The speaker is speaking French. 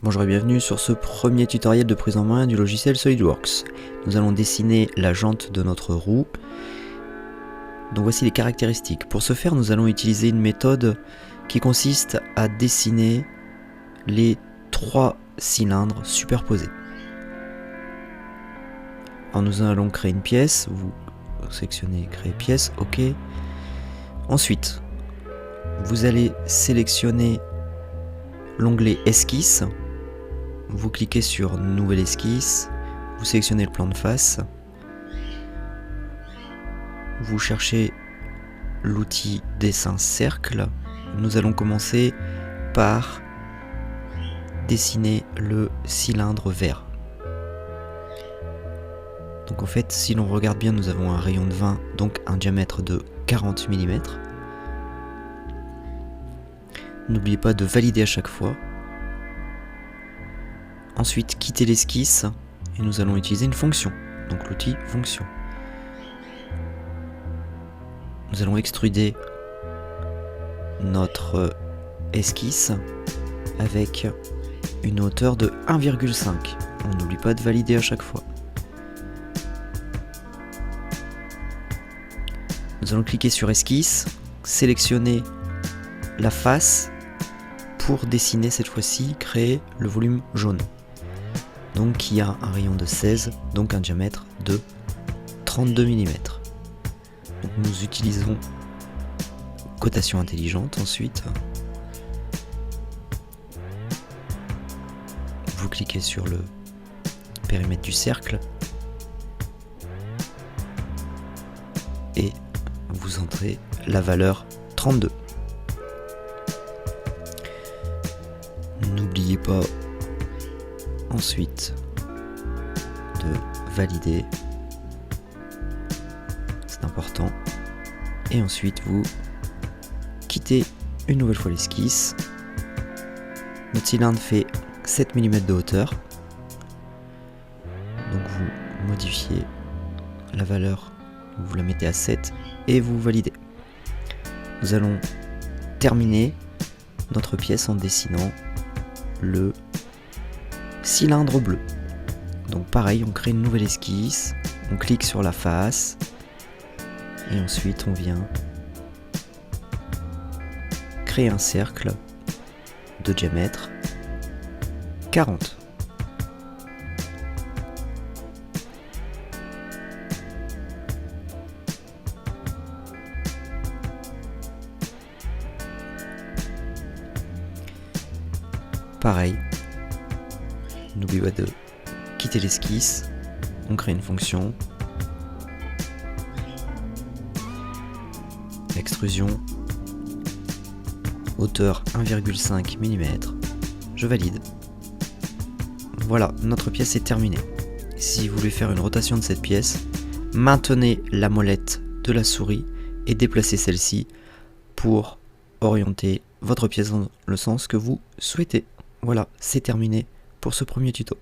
Bonjour et bienvenue sur ce premier tutoriel de prise en main du logiciel SolidWorks. Nous allons dessiner la jante de notre roue. Donc voici les caractéristiques. Pour ce faire, nous allons utiliser une méthode qui consiste à dessiner les 3 cylindres superposés. Alors nous allons créer une pièce, vous sélectionnez créer pièce, ok. Ensuite, vous allez sélectionner l'onglet esquisse. Vous cliquez sur nouvelle esquisse, vous sélectionnez le plan de face, vous cherchez l'outil dessin cercle. Nous allons commencer par dessiner le cylindre vert. Donc en fait, si l'on regarde bien, nous avons un rayon de 20, donc un diamètre de 40 mm. N'oubliez pas de valider à chaque fois. Ensuite, quittez l'esquisse et nous allons utiliser une fonction, donc l'outil fonction. Nous allons extruder notre esquisse avec une hauteur de 1,5. On n'oublie pas de valider à chaque fois. Nous allons cliquer sur esquisse, sélectionner la face pour dessiner cette fois-ci, créer le volume jaune. Donc qui a un rayon de 16, donc un diamètre de 32 mm. Donc nous utilisons cotation intelligente ensuite. Vous cliquez sur le périmètre du cercle et vous entrez la valeur 32. N'oubliez pas ensuite de valider, c'est important, et ensuite vous quittez une nouvelle fois l'esquisse. Notre cylindre fait 7 mm de hauteur, donc vous modifiez la valeur, vous la mettez à 7 et vous validez. Nous allons terminer notre pièce en dessinant le cylindre bleu. Donc pareil, on crée une nouvelle esquisse, on clique sur la face et ensuite on vient créer un cercle de diamètre 40. Pareil, n'oubliez pas de quitter l'esquisse, on crée une fonction, extrusion, hauteur 1,5 mm, je valide. Voilà, notre pièce est terminée. Si vous voulez faire une rotation de cette pièce, maintenez la molette de la souris et déplacez celle-ci pour orienter votre pièce dans le sens que vous souhaitez. Voilà, c'est terminé pour ce premier tuto.